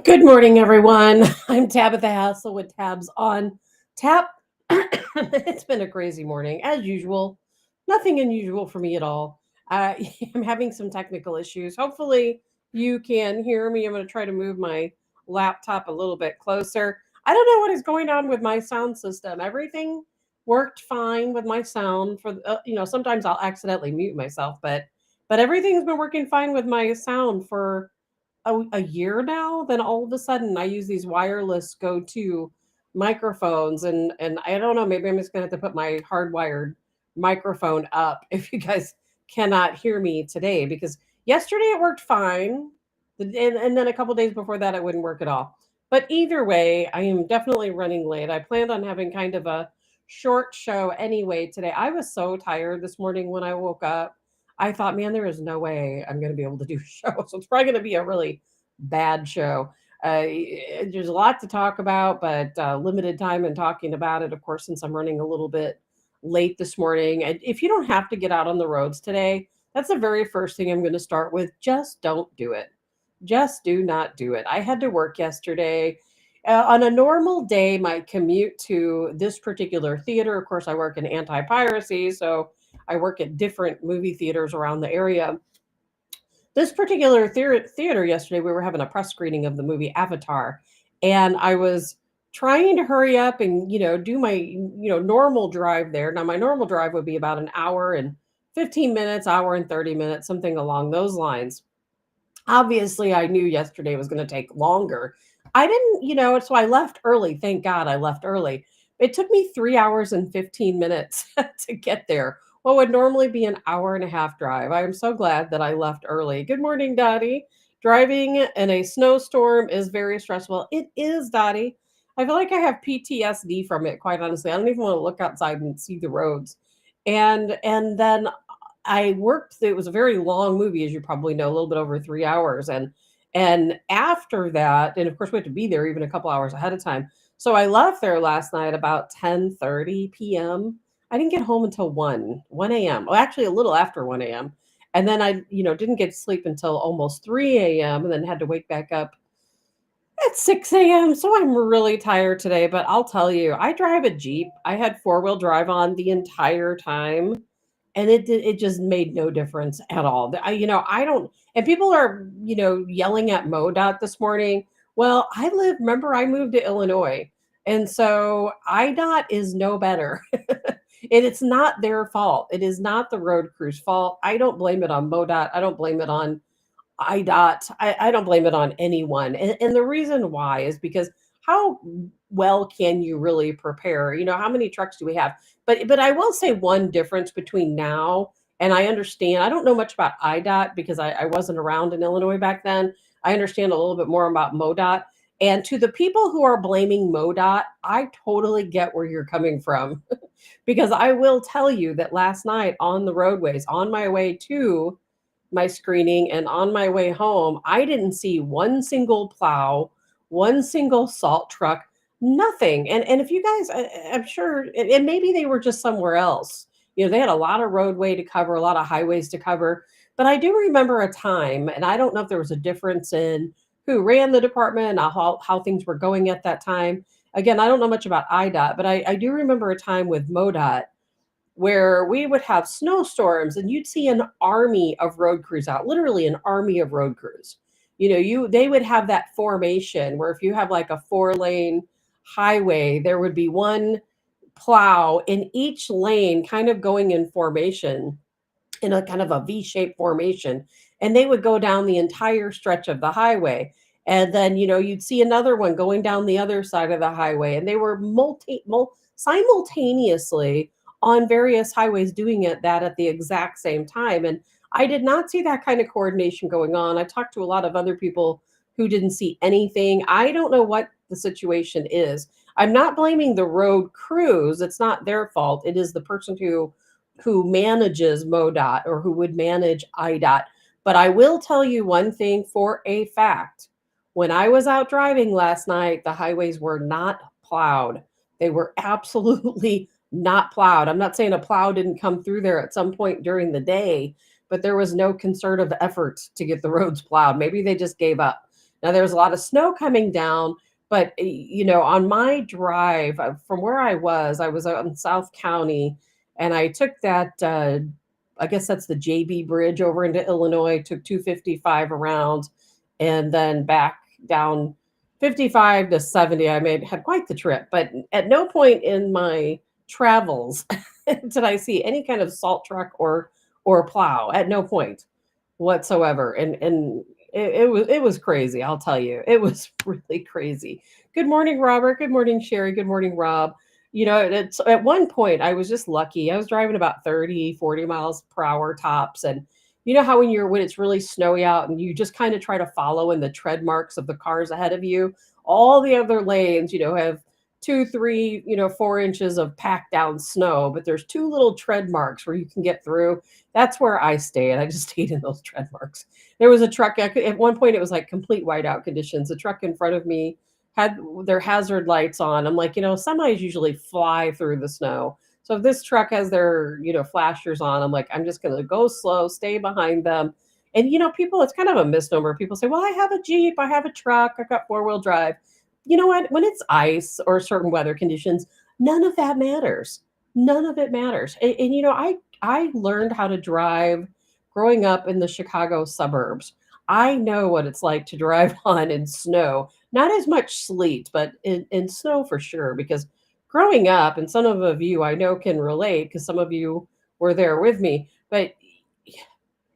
Good morning, everyone. I'm Tabitha Hassell with Tabs on Tap. It's been a crazy morning, as usual. Nothing unusual for me at all. Uh, I'm having some technical issues. Hopefully, you can hear me. I'm going to try to move my laptop a little bit closer. I don't know what is going on with my sound system. Everything worked fine with my sound. Sometimes I'll accidentally mute myself, but everything's been working fine with my sound for a year now. Then all of a sudden I use these wireless go-to microphones, and I don't know, maybe I'm just gonna have to put my hardwired microphone up if you guys cannot hear me today, because yesterday it worked fine, and then a couple days before that it wouldn't work at all. But either way, I am definitely running late. I planned on having kind of a short show anyway today. I was so tired this morning when I woke up. I thought, man, there is no way I'm going to be able to do a show. So it's probably going to be a really bad show. There's a lot to talk about, but limited time in talking about it, of course, since I'm running a little bit late this morning. And if you don't have to get out on the roads today, that's the very first thing I'm going to start with. Just don't do it. Just do not do it. I had to work yesterday. On a normal day, my commute to this particular theater, of course, I work in anti piracy. So I work at different movie theaters around the area. This particular theater yesterday, we were having a press screening of the movie Avatar, and I was trying to hurry up and do my normal drive there. Now my normal drive would be about an hour and 15 minutes, hour and 30 minutes, something along those lines. Obviously, I knew yesterday was going to take longer. I didn't, so I left early. Thank God I left early. It took me 3 hours and 15 minutes to get there. What would normally be an hour and a half drive. I am so glad that I left early. Good morning, Dottie. Driving in a snowstorm is very stressful. It is, Dottie. I feel like I have PTSD from it, quite honestly. I don't even want to look outside and see the roads. And then I worked. It was a very long movie, as you probably know, a little bit over 3 hours, and after that, and of course we had to be there even a couple hours ahead of time. So I left there last night about 10:30 p.m. I didn't get home until 1 a.m. Well, actually a little after 1 a.m. And then I, didn't get sleep until almost 3 a.m. and then had to wake back up at 6 a.m. So I'm really tired today. But I'll tell you, I drive a Jeep. I had four-wheel drive on the entire time, and it just made no difference at all. I don't, and people are, yelling at MoDOT this morning. Well, remember I moved to Illinois, and so IDOT is no better. It's not their fault. It is not the road crew's fault. I don't blame it on MoDOT. I don't blame it on IDOT. I don't blame it on anyone. And the reason why is because how well can you really prepare? How many trucks do we have? But I will say one difference between now, and I understand, I don't know much about IDOT because I wasn't around in Illinois back then. I understand a little bit more about MoDOT. And to the people who are blaming MoDOT, I totally get where you're coming from. Because I will tell you that last night on the roadways, on my way to my screening and on my way home, I didn't see one single plow, one single salt truck, nothing. And if you guys, I'm sure, and maybe they were just somewhere else. They had a lot of roadway to cover, a lot of highways to cover. But I do remember a time, and I don't know if there was a difference in who ran the department and how things were going at that time. Again, I don't know much about IDOT, but I do remember a time with MoDOT where we would have snowstorms and you'd see an army of road crews out, literally an army of road crews. They would have that formation where if you have like a 4-lane highway, there would be one plow in each lane kind of going in formation, in a kind of a V-shaped formation, and they would go down the entire stretch of the highway. And then you'd see another one going down the other side of the highway, and they were simultaneously on various highways doing that at the exact same time. And I did not see that kind of coordination going on. I talked to a lot of other people who didn't see anything. I don't know what the situation is. I'm not blaming the road crews. It's not their fault. It is the person who manages MoDOT or who would manage IDOT. But I will tell you one thing for a fact. When I was out driving last night, the highways were not plowed. They were absolutely not plowed. I'm not saying a plow didn't come through there at some point during the day, but there was no concerted effort to get the roads plowed. Maybe they just gave up. Now there was a lot of snow coming down, but on my drive from where I was out in South County, and I took that. I guess that's the JB Bridge over into Illinois. Took 255 around, and then back down 55 to 70. I made had quite the trip, but at no point in my travels did I see any kind of salt truck or plow. At no point whatsoever. And it was crazy. I'll tell you, it was really crazy. Good morning, Robert. Good morning, Sherry. Good morning, Rob. It's at one point I was just lucky. I was driving about 30, 40 miles per hour tops. And you know how when it's really snowy out and you just kind of try to follow in the tread marks of the cars ahead of you, all the other lanes, have 2, 3, 4 inches of packed down snow, but there's two little tread marks where you can get through. That's where I stayed. I just stayed in those tread marks. There was a truck at one point, it was like complete whiteout conditions. The truck in front of me had their hazard lights on. I'm like, semis usually fly through the snow. So if this truck has their, flashers on, I'm like, I'm just going to go slow, stay behind them. And, people, it's kind of a misnomer. People say, well, I have a Jeep, I have a truck, I've got four-wheel drive. You know what? When it's ice or certain weather conditions, none of that matters. None of it matters. And I learned how to drive growing up in the Chicago suburbs. I know what it's like to drive on in snow. Not as much sleet, but in snow for sure. Because growing up, and some of you I know can relate because some of you were there with me, but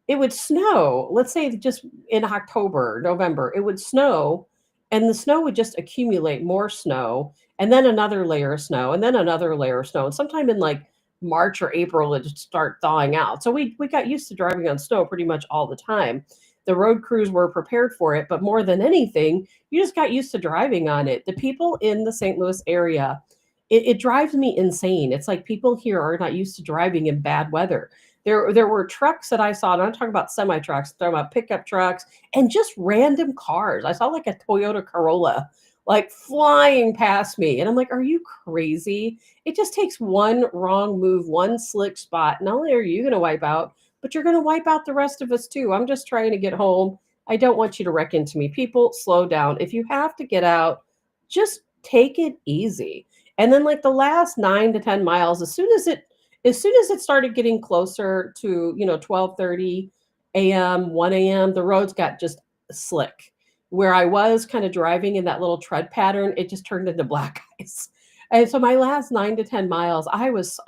it would snow, let's say just in October, November, it would snow and the snow would just accumulate more snow and then another layer of snow and then another layer of snow. And sometime in like March or April, it'd start thawing out. So we got used to driving on snow pretty much all the time. The road crews were prepared for it, but more than anything, you just got used to driving on it. The people in the St. Louis area, it drives me insane. It's like people here are not used to driving in bad weather. There were trucks that I saw, and I'm talking about semi trucks, I'm talking about pickup trucks, and just random cars. I saw like a Toyota Corolla like flying past me, and I'm like, "Are you crazy?" It just takes one wrong move, one slick spot. Not only are you going to wipe out, but you're going to wipe out the rest of us too. I'm just trying to get home. I don't want you to wreck into me. People, slow down. If you have to get out, just take it easy. And then like the last 9 to 10 miles, as soon as it started getting closer to 12:30 a.m., 1 a.m., the roads got just slick. Where I was kind of driving in that little tread pattern, it just turned into black ice. And so my last 9 to 10 miles, I was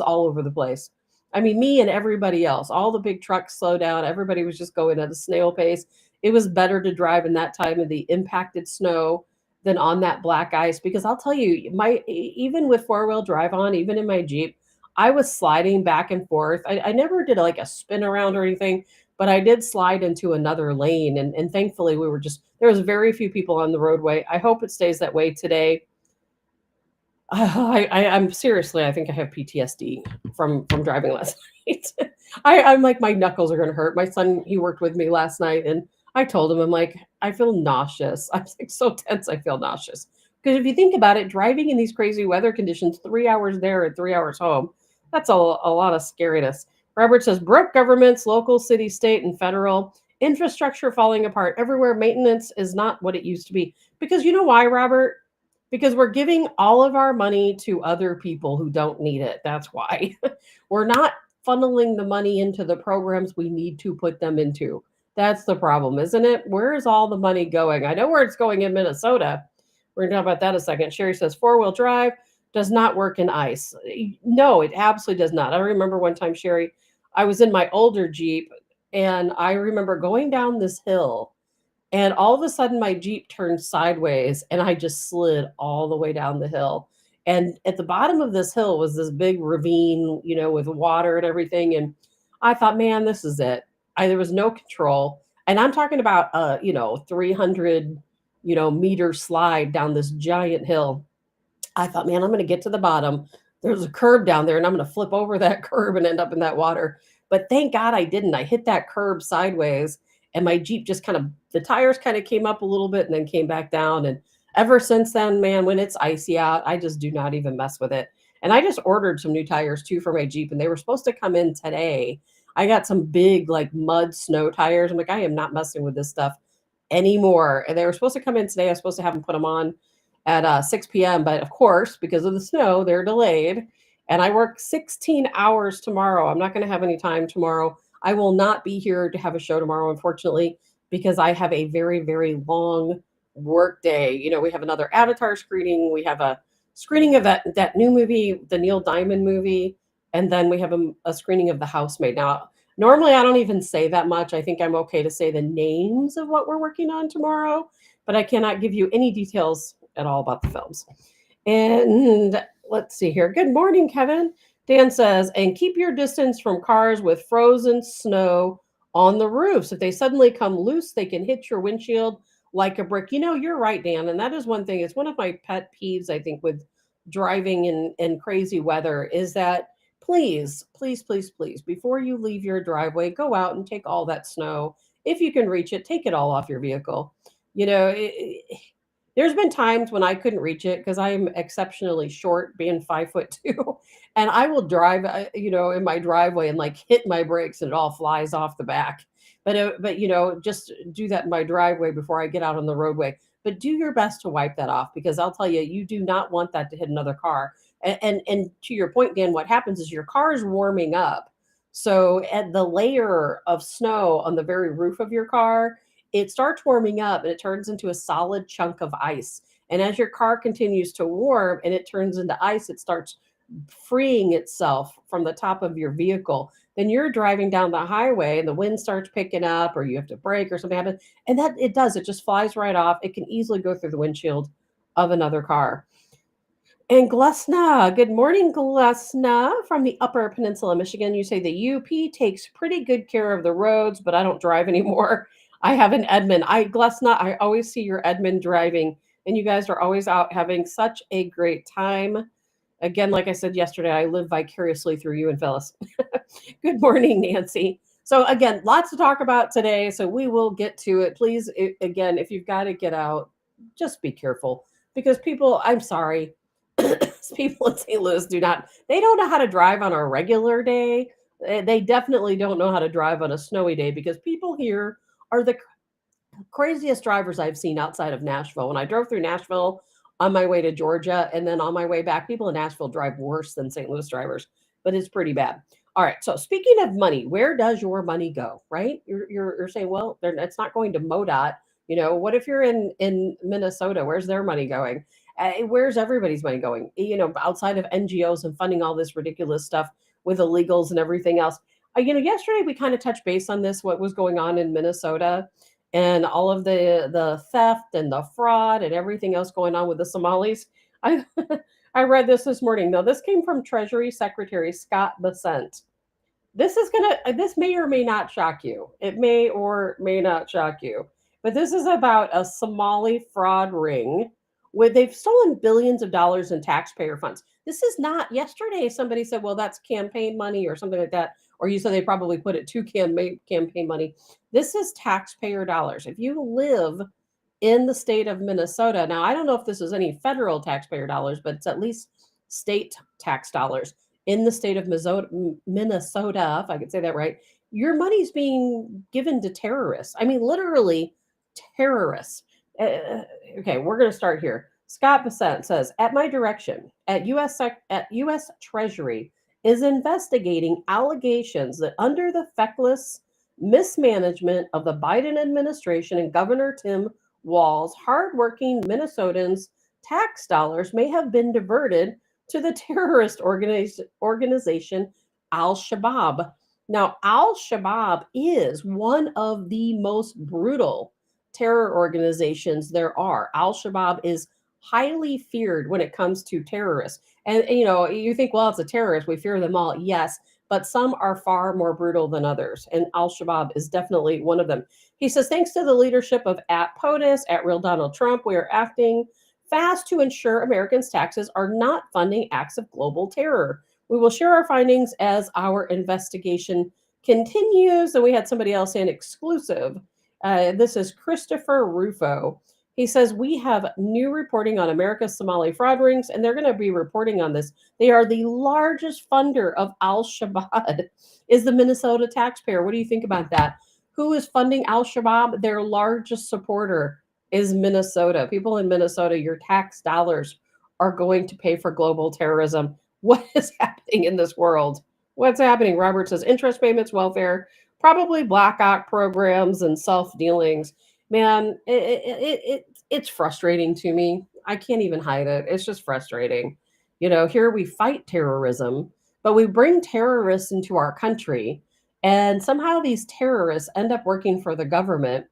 all over the place. I mean, me and everybody else, all the big trucks slowed down. Everybody was just going at a snail pace. It was better to drive in that time of the impacted snow than on that black ice because I'll tell you, my even with four-wheel drive on, even in my Jeep, I was sliding back and forth. I never did like a spin around or anything, but I did slide into another lane. And thankfully, there was very few people on the roadway. I hope it stays that way today. I'm seriously, I think I have PTSD from driving last night. I'm like, my knuckles are going to hurt. My son, he worked with me last night, and I told him, I'm like, I feel nauseous. I'm like so tense, I feel nauseous. Because if you think about it, driving in these crazy weather conditions, 3 hours there and 3 hours home, that's a lot of scariness. Robert says, broke governments, local, city, state, and federal, infrastructure falling apart everywhere. Maintenance is not what it used to be. Because you know why, Robert? Because we're giving all of our money to other people who don't need it. That's why. We're not funneling the money into the programs we need to put them into. That's the problem, isn't it? Where is all the money going? I know where it's going in Minnesota. We're going to talk about that in a second. Sherry says four-wheel drive does not work in ice. No, it absolutely does not. I remember one time, Sherry, I was in my older Jeep, and I remember going down this hill, and all of a sudden my Jeep turned sideways, and I just slid all the way down the hill. And at the bottom of this hill was this big ravine, with water and everything. And I thought, man, this is it. There was no control. And I'm talking about 300, meter slide down this giant hill. I thought, man, I'm going to get to the bottom. There's a curb down there, and I'm going to flip over that curb and end up in that water. But thank God I didn't. I hit that curb sideways, and my Jeep just the tires kind of came up a little bit and then came back down. And ever since then, man, when it's icy out, I just do not even mess with it. And I just ordered some new tires too for my Jeep, and they were supposed to come in today. I got some big, like mud snow tires. I'm like, I am not messing with this stuff anymore. And they were supposed to come in today. I was supposed to have them put them on at 6 p.m. But of course, because of the snow, they're delayed. And I work 16 hours tomorrow. I'm not going to have any time tomorrow. I will not be here to have a show tomorrow, unfortunately, because I have a very, very long work day. We have another Avatar screening. We have a screening of that new movie, the Neil Diamond movie, and then we have a screening of The Housemaid. Now, normally I don't even say that much. I think I'm okay to say the names of what we're working on tomorrow, but I cannot give you any details at all about the films. And let's see here. Good morning, Kevin. Dan says, and keep your distance from cars with frozen snow on the roofs. If they suddenly come loose, they can hit your windshield like a brick. You're right, Dan. And that is one thing. It's one of my pet peeves, I think, with driving in crazy weather is that please, please, please, please, before you leave your driveway, go out and take all that snow. If you can reach it, take it all off your vehicle. There's been times when I couldn't reach it because I'm exceptionally short, being 5'2", and I will drive, in my driveway and like hit my brakes and it all flies off the back. But just do that in my driveway before I get out on the roadway. But do your best to wipe that off because I'll tell you, you do not want that to hit another car. And to your point, Dan, what happens is your car is warming up. So at the layer of snow on the very roof of your car, it starts warming up and it turns into a solid chunk of ice. And as your car continues to warm and it turns into ice, it starts freeing itself from the top of your vehicle. Then you're driving down the highway and the wind starts picking up or you have to brake or something happens. And that it does, it just flies right off. It can easily go through the windshield of another car. And Glesna, good morning, Glesna, from the Upper Peninsula, Michigan. You say the UP takes pretty good care of the roads, but I don't drive anymore. I have an Edmund. Glesna, I always see your Edmund driving, and you guys are always out having such a great time. Again, like I said yesterday, I live vicariously through you and Phyllis. Good morning, Nancy. So again, lots to talk about today, so we will get to it. Please, again, if you've got to get out, just be careful because people, I'm sorry, people in St. Louis they don't know how to drive on a regular day. They definitely don't know how to drive on a snowy day because people here are the craziest drivers I've seen outside of Nashville. When I drove through Nashville on my way to Georgia and then on my way back, people in Nashville drive worse than St. Louis drivers, but it's pretty bad. All right. So speaking of money, where does your money go? Right? You're saying, well, it's not going to MoDOT. What if you're in Minnesota? Where's their money going? Where's everybody's money going? Outside of NGOs and funding all this ridiculous stuff with illegals and everything else. Yesterday we kind of touched base on this, what was going on in Minnesota and all of the theft and the fraud and everything else going on with the Somalis. I I read this morning. Now, this came from Treasury Secretary Scott Bessent. This may or may not shock you. It may or may not shock you. But this is about a Somali fraud ring where they've stolen billions of dollars in taxpayer funds. This is not yesterday. Somebody said, well, that's campaign money or something like that. Or you said they probably put it to campaign money. This is taxpayer dollars. If you live in the state of Minnesota, now I don't know if this is any federal taxpayer dollars, but it's at least state tax dollars in the state of Minnesota, if I could say that right, your money's being given to terrorists. I mean, literally terrorists. Okay, we're going to start here. Scott Bessent says, at my direction, U.S. Treasury is investigating allegations that under the feckless mismanagement of the Biden administration and Governor Tim Walz, hardworking Minnesotans' tax dollars may have been diverted to the terrorist organization Al-Shabaab. Now, Al-Shabaab is one of the most brutal terror organizations there are. Al-Shabaab is highly feared when it comes to terrorists. And, you think, well, it's a terrorist. We fear them all. Yes, but some are far more brutal than others. And Al-Shabaab is definitely one of them. He says, thanks to the leadership of @POTUS, @Real Donald Trump, we are acting fast to ensure Americans' taxes are not funding acts of global terror. We will share our findings as our investigation continues. And we had somebody else in exclusive. This is Christopher Rufo. He says, we have new reporting on America's Somali fraud rings, and they're going to be reporting on this. They are the largest funder of Al-Shabaab, is the Minnesota taxpayer. What do you think about that? Who is funding Al Shabaab? Their largest supporter is Minnesota. People in Minnesota, your tax dollars are going to pay for global terrorism. What is happening in this world? What's happening? Robert says interest payments, welfare, probably blackout programs and self dealings. Man, it's frustrating to me. I can't even hide it. It's just frustrating. Here we fight terrorism, but we bring terrorists into our country, and somehow these terrorists end up working for the government.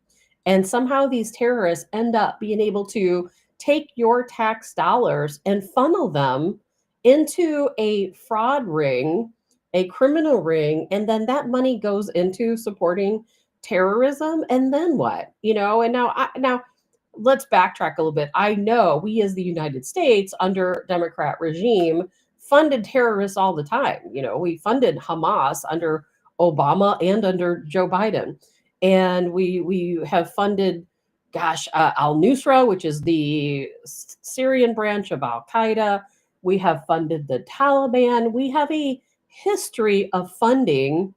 And somehow these terrorists end up being able to take your tax dollars and funnel them into a fraud ring, a criminal ring. And then that money goes into supporting terrorism. And then what? And now let's backtrack a little bit. I know we as the United States under Democrat regime funded terrorists all the time. We funded Hamas under Obama and under Joe Biden. And we have funded, gosh, Al Nusra, which is the Syrian branch of Al Qaeda. We have funded the Taliban. We have a history of funding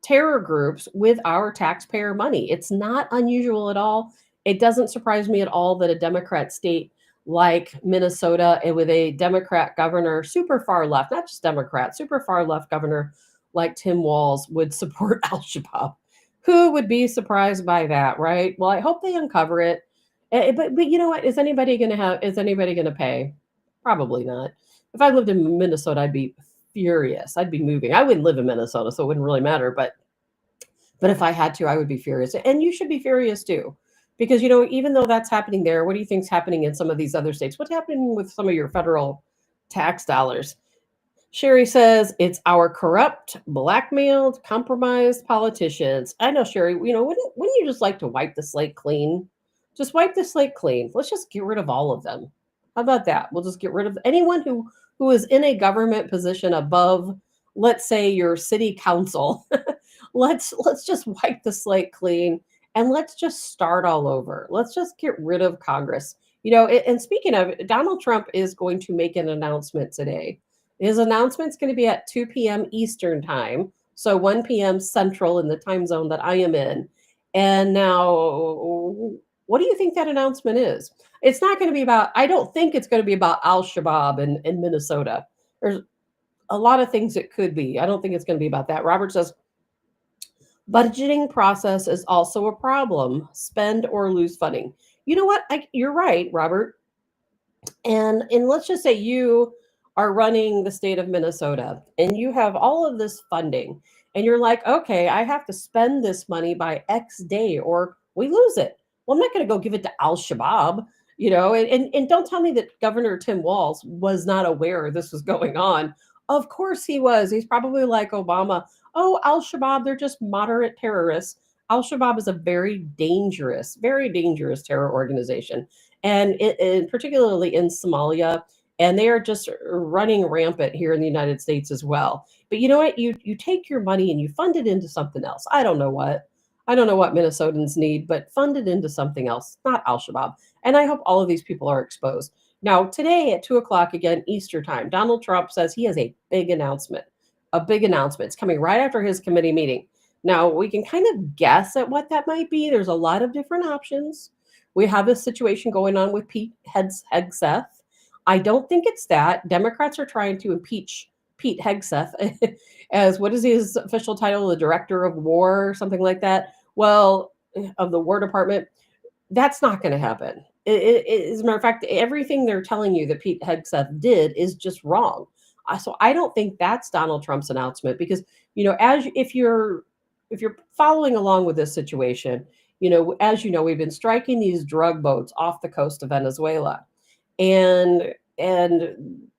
terror groups with our taxpayer money. It's not unusual at all. It doesn't surprise me at all that a Democrat state like Minnesota, and with a Democrat governor, super far left, not just Democrat, super far left governor like Tim Walz, would support Al Shabaab. Who would be surprised by that, right? Well, I hope they uncover it. But you know what? Is anybody gonna pay? Probably not. If I lived in Minnesota, I'd be furious. I'd be moving. I wouldn't live in Minnesota, so it wouldn't really matter. But if I had to, I would be furious. And you should be furious too. Because even though that's happening there, what do you think's happening in some of these other states? What's happening with some of your federal tax dollars? Sherry says it's our corrupt, blackmailed, compromised politicians. I know, Sherry. Wouldn't you just like to wipe the slate clean? Just wipe the slate clean. Let's just get rid of all of them. How about that? We'll just get rid of anyone who is in a government position above, let's say, your city council. Let's just wipe the slate clean and let's just start all over. Let's just get rid of Congress. And speaking of, Donald Trump is going to make an announcement today. His announcement's going to be at 2 p.m. Eastern time, so 1 p.m. Central in the time zone that I am in. And now, what do you think that announcement is? It's not going to be about, I don't think it's going to be about Al Shabaab in Minnesota. There's a lot of things it could be. I don't think it's going to be about that. Robert says, budgeting process is also a problem. Spend or lose funding. You know what? You're right, Robert. And let's just say you are running the state of Minnesota and you have all of this funding and you're like, okay, I have to spend this money by X day or we lose it. Well, I'm not going to go give it to Al Shabaab, and don't tell me that Governor Tim Walz was not aware this was going on. Of course he was. He's probably like Obama. Oh, Al Shabaab, they're just moderate terrorists. Al Shabaab is a very dangerous terror organization, and particularly in Somalia, and they are just running rampant here in the United States as well. But you know what? You take your money and you fund it into something else. I don't know what. I don't know what Minnesotans need, but fund it into something else, not Al Shabaab. And I hope all of these people are exposed. Now, today at 2 o'clock, again, Easter time, Donald Trump says he has a big announcement. A big announcement. It's coming right after his committee meeting. Now, we can kind of guess at what that might be. There's a lot of different options. We have a situation going on with Pete Hegseth. I don't think it's that. Democrats are trying to impeach Pete Hegseth as, what is his official title? The director of war or something like that. Well, of the War Department. That's not going to happen. As a matter of fact, everything they're telling you that Pete Hegseth did is just wrong. So I don't think that's Donald Trump's announcement because, if you're following along with this situation, as you know, we've been striking these drug boats off the coast of Venezuela, and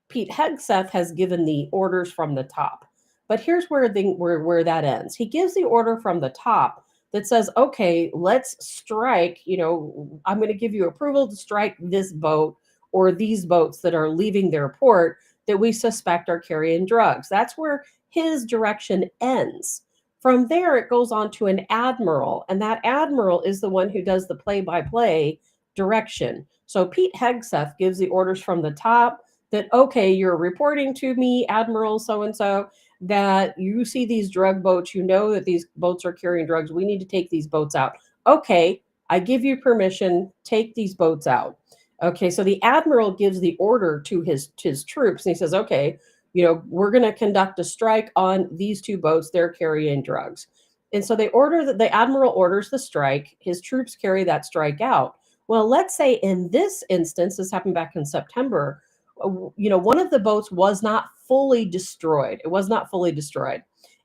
Pete Hegseth has given the orders from the top. But here's where that ends. He gives the order from the top that says, okay, let's strike, I'm going to give you approval to strike this boat or these boats that are leaving their port that we suspect are carrying drugs. That's where his direction ends. From there, it goes on to an admiral, and that admiral is the one who does the play-by-play direction. So Pete Hegseth gives the orders from the top that, okay, you're reporting to me, Admiral so-and-so, that you see these drug boats, you know that these boats are carrying drugs. We need to take these boats out. Okay, I give you permission, take these boats out. Okay, so the admiral gives the order to his troops, and he says, okay, we're going to conduct a strike on these two boats. They're carrying drugs. And so they order that the admiral orders the strike. His troops carry that strike out. Well, let's say in this instance, this happened back in September, one of the boats was not fully destroyed. It was not fully destroyed.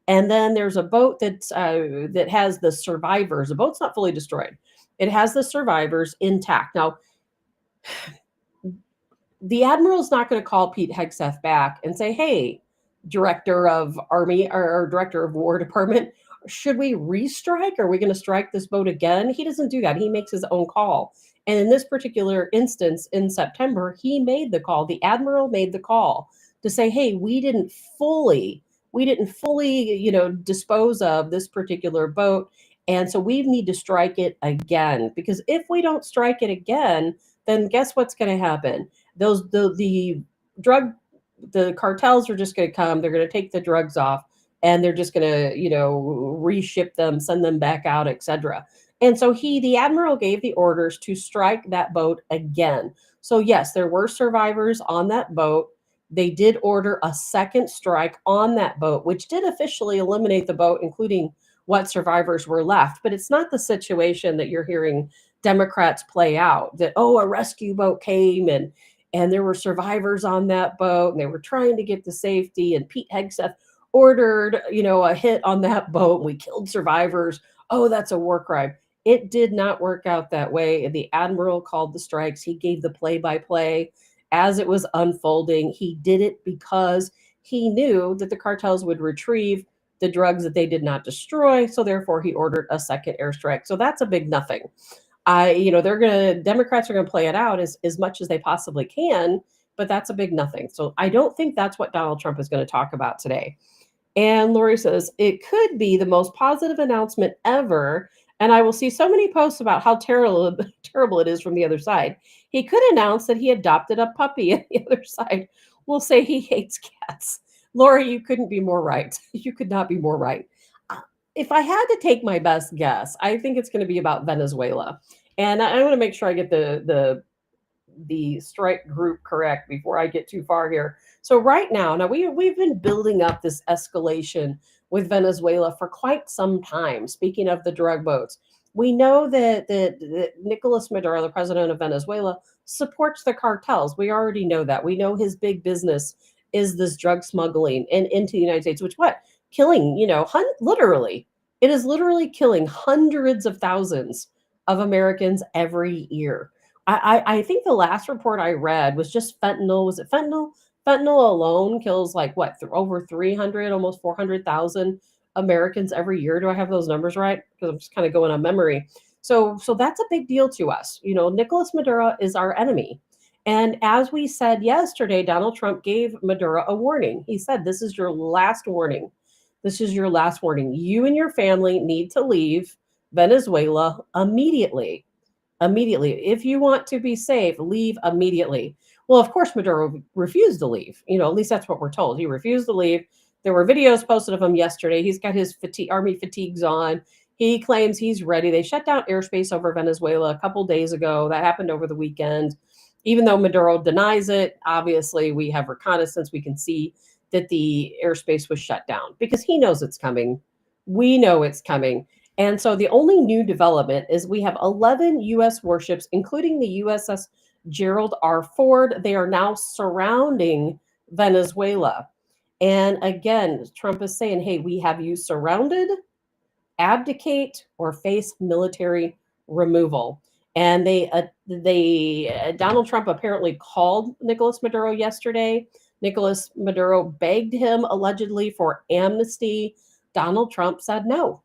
And then there's a boat that has the survivors. The boat's not fully destroyed. It has the survivors intact. Now, the admiral's not going to call Pete Hegseth back and say, "Hey, director of Army or director of War Department, should we restrike? Are we going to strike this boat again?" He doesn't do that. He makes his own call. And in this particular instance in September, he made the call. The admiral made the call to say, "Hey, we didn't fully, dispose of this particular boat, and so we need to strike it again, because if we don't strike it again, then guess what's going to happen? The drug the cartels are just going to come, they're going to take the drugs off, and they're just going to reship them, send them back out, etc." And so the admiral gave the orders to strike that boat again. So yes, there were survivors on that boat. They did order a second strike on that boat, which did officially eliminate the boat, including what survivors were left. But it's not the situation that you're hearing Democrats play out, that, oh, a rescue boat came and there were survivors on that boat and they were trying to get to safety, and Pete Hegseth ordered a hit on that boat and we killed survivors. Oh, that's a war crime. It did not work out that way. The admiral called the strikes. He gave the play-by-play as it was unfolding. He did it because he knew that the cartels would retrieve the drugs that they did not destroy, so therefore he ordered a second airstrike. So that's a big nothing. Democrats are gonna play it out as much as they possibly can, but that's a big nothing. So I don't think that's what Donald Trump is going to talk about today. And Lori says it could be the most positive announcement ever, and I will see so many posts about how terrible it is from the other side. He could announce that he adopted a puppy, and the other side will say he hates cats. Lori, you couldn't be more right. You could not be more right. If I had to take my best guess, I think it's going to be about Venezuela. And I want to make sure I get the strike group correct before I get too far here. So right now we've been building up this escalation with Venezuela for quite some time. Speaking of the drug boats, we know that Nicolas Maduro, the president of Venezuela, supports the cartels. We already know that. We know his big business is this drug smuggling and into the United States, which killing, literally, it is literally killing hundreds of thousands of Americans every year. I think the last report I read was just fentanyl. Was it fentanyl? Fentanyl alone kills like what, over 300, almost 400,000 Americans every year. Do I have those numbers right? Because I'm just kind of going on memory. So that's a big deal to us. Nicolas Maduro is our enemy. And as we said yesterday, Donald Trump gave Maduro a warning. He said, "This is your last warning. This is your last warning. You and your family need to leave Venezuela immediately. Immediately. If you want to be safe, leave immediately." Well, of course, Maduro refused to leave. At least that's what we're told. He refused to leave. There were videos posted of him yesterday. He's got his army fatigues on. He claims he's ready. They shut down airspace over Venezuela a couple days ago. That happened over the weekend. Even though Maduro denies it, obviously we have reconnaissance. We can see that the airspace was shut down because he knows it's coming. We know it's coming. And so the only new development is we have 11 U.S. warships, including the USS Gerald R. Ford. They are now surrounding Venezuela. And again, Trump is saying, "Hey, we have you surrounded, abdicate, or face military removal." And Donald Trump apparently called Nicolas Maduro yesterday. Nicolas Maduro begged him allegedly for amnesty. Donald Trump said no.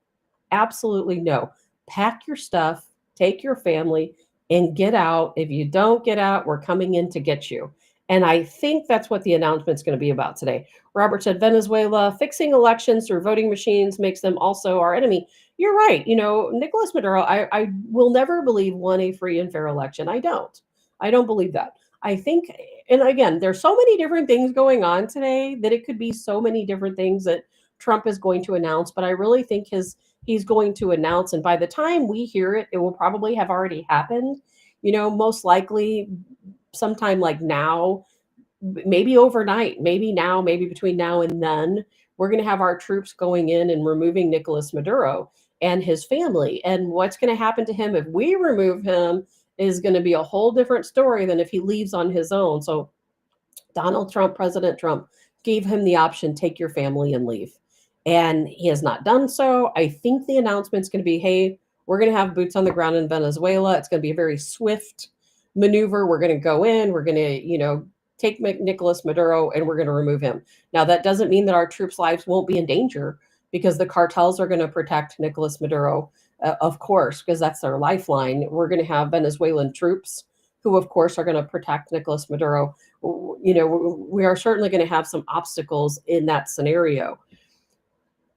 Absolutely no. Pack your stuff, take your family, and get out. If you don't get out, we're coming in to get you. And I think that's what the announcement's going to be about today. Robert said, "Venezuela fixing elections through voting machines makes them also our enemy." You're right. Nicolas Maduro, I will never believe won a free and fair election. I don't. I don't believe that. I think and again, there's so many different things going on today that it could be so many different things that Trump is going to announce. But I really think his he's going to announce, and by the time we hear it, it will probably have already happened. Most likely sometime like now, maybe overnight, maybe now, maybe between now and then, we're going to have our troops going in and removing Nicolas Maduro and his family. And what's going to happen to him if we remove him is going to be a whole different story than if he leaves on his own. So Donald Trump, President Trump, gave him the option, take your family and leave. And he has not done so. I think the announcement is going to be, hey, we're going to have boots on the ground in Venezuela. It's going to be a very swift maneuver. We're going to go in, we're going to, take Nicolas Maduro and we're going to remove him. Now, that doesn't mean that our troops' lives won't be in danger because the cartels are going to protect Nicolas Maduro, of course, because that's their lifeline. We're going to have Venezuelan troops who, of course, are going to protect Nicolas Maduro. We are certainly going to have some obstacles in that scenario.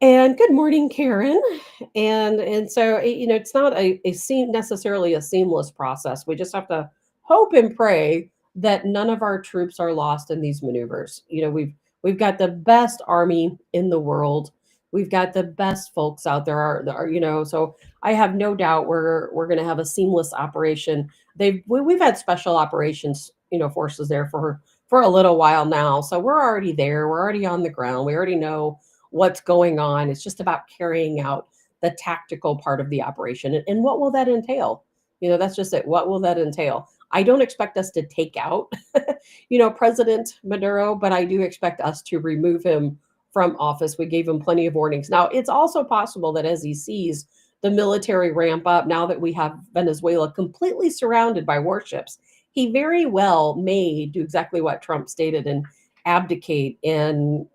And good morning, Karen. And so it's not necessarily a seamless process. We just have to hope and pray that none of our troops are lost in these maneuvers. We've got the best army in the world. We've got the best folks out there. So I have no doubt we're going to have a seamless operation. We've had special operations forces there for a little while now, so we're already there. We're already on the ground. We already know what's going on. It's just about carrying out the tactical part of the operation. And what will that entail? That's just it. What will that entail? I don't expect us to take out, President Maduro, but I do expect us to remove him from office. We gave him plenty of warnings. Now, it's also possible that as he sees the military ramp up, now that we have Venezuela completely surrounded by warships, he very well may do exactly what Trump stated and abdicate and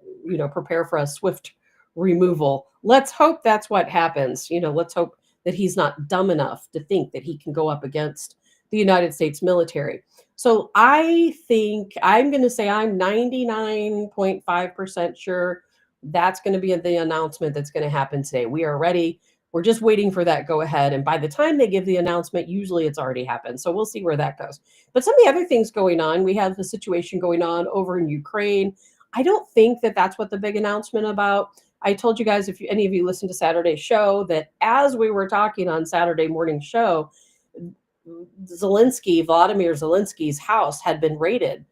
prepare for a swift removal. Let's hope that's what happens. Let's hope that he's not dumb enough to think that he can go up against the United States military. So I think I'm going to say I'm 99.5% sure that's going to be the announcement that's going to happen today. We are ready. We're just waiting for that go ahead. And by the time they give the announcement, usually it's already happened. So we'll see where that goes. But some of the other things going on, we have the situation going on over in Ukraine. I don't think that that's what the big announcement about. I told you guys, if any of you listened to Saturday's show, that as we were talking on Saturday morning show, Vladimir Zelensky's house had been raided,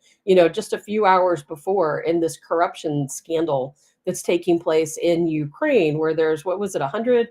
just a few hours before in this corruption scandal that's taking place in Ukraine, where there's, what was it, $100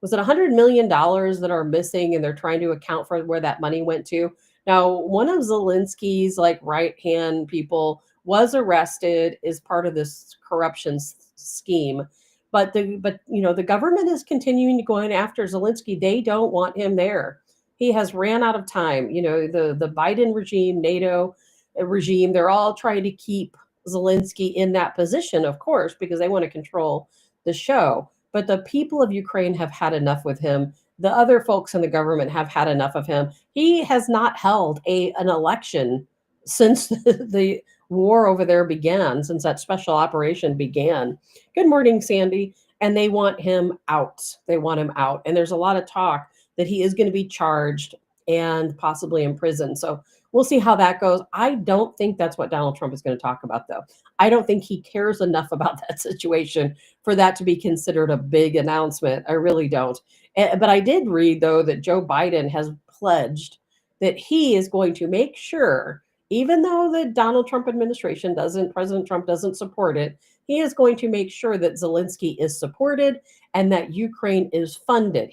million that are missing, and they're trying to account for where that money went to. Now, one of Zelensky's right hand people was arrested as part of this corruption scheme. But the government is continuing to go in after Zelensky. They don't want him there. He has ran out of time. The Biden regime, NATO regime, they're all trying to keep Zelensky in that position, of course, because they want to control the show. But the people of Ukraine have had enough with him. The other folks in the government have had enough of him. He has not held an election since the war over there began, since that special operation began. Good morning, Sandy. And they want him out. They want him out. And there's a lot of talk that he is going to be charged and possibly imprisoned. So we'll see how that goes. I don't think that's what Donald Trump is going to talk about, though. I don't think he cares enough about that situation for that to be considered a big announcement. I really don't. But I did read, though, that Joe Biden has pledged that he is going to make sure, even though the Donald Trump administration President Trump doesn't support it, he is going to make sure that Zelensky is supported and that Ukraine is funded.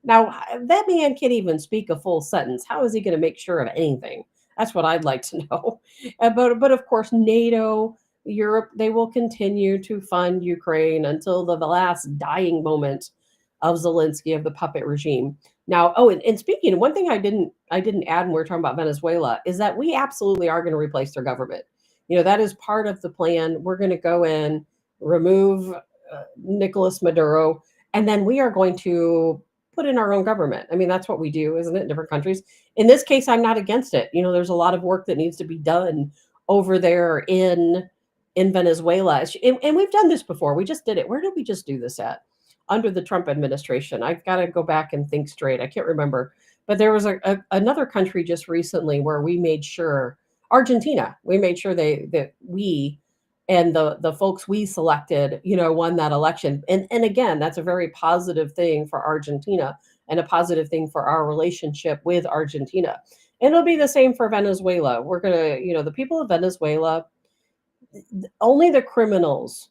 Now, that man can't even speak a full sentence. How is he going to make sure of anything? That's what I'd like to know. But of course, NATO, Europe, they will continue to fund Ukraine until the last dying moment of Zelensky, of the puppet regime. Now, and speaking, one thing I didn't add when we were talking about Venezuela is that we absolutely are going to replace their government. That is part of the plan. We're going to go in, remove Nicolas Maduro, and then we are going to put in our own government. I mean, that's what we do, isn't it, in different countries? In this case, I'm not against it. There's a lot of work that needs to be done over there in Venezuela. And we've done this before. We just did it. Where did we just do this at? Under the Trump administration. I've got to go back and think straight. I can't remember. But there was another country just recently where we made sure Argentina. We made sure that we and the folks we selected, won that election. And again, that's a very positive thing for Argentina and a positive thing for our relationship with Argentina. And it'll be the same for Venezuela. We're going to, the people of Venezuela, only the criminals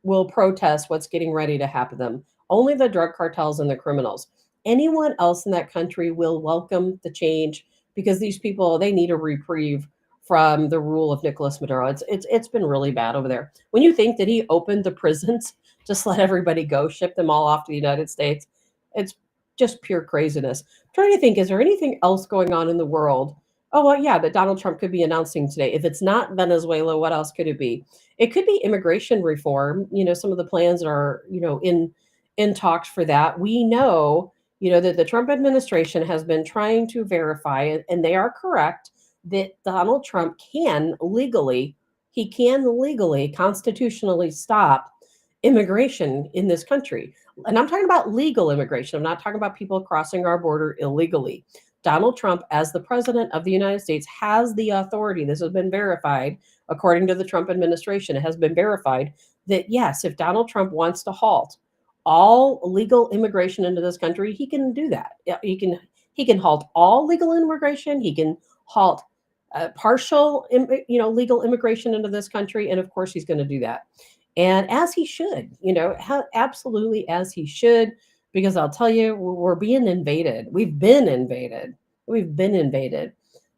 will protest what's getting ready to happen to them. Only the drug cartels and the criminals. Anyone else in that country will welcome the change because these people, they need a reprieve from the rule of Nicolas Maduro. It's been really bad over there. When you think that he opened the prisons, just let everybody go, ship them all off to the United States, it's just pure craziness. I'm trying to think, is there anything else going on in the world? Oh well, yeah, that Donald Trump could be announcing today. If it's not Venezuela, what else could it be? It could be immigration reform. Some of the plans are, in talks for that. We know, that the Trump administration has been trying to verify, and they are correct, that Donald Trump he can legally, constitutionally stop immigration in this country. And I'm talking about legal immigration. I'm not talking about people crossing our border illegally. Donald Trump, as the president of the United States, has the authority. This has been verified according to the Trump administration. It has been verified that, yes, if Donald Trump wants to halt all legal immigration into this country, he can do that. Yeah, he can halt all legal immigration. He can halt partial, legal immigration into this country, and of course, he's going to do that. And as he should, absolutely as he should, because I'll tell you, we're being invaded. We've been invaded.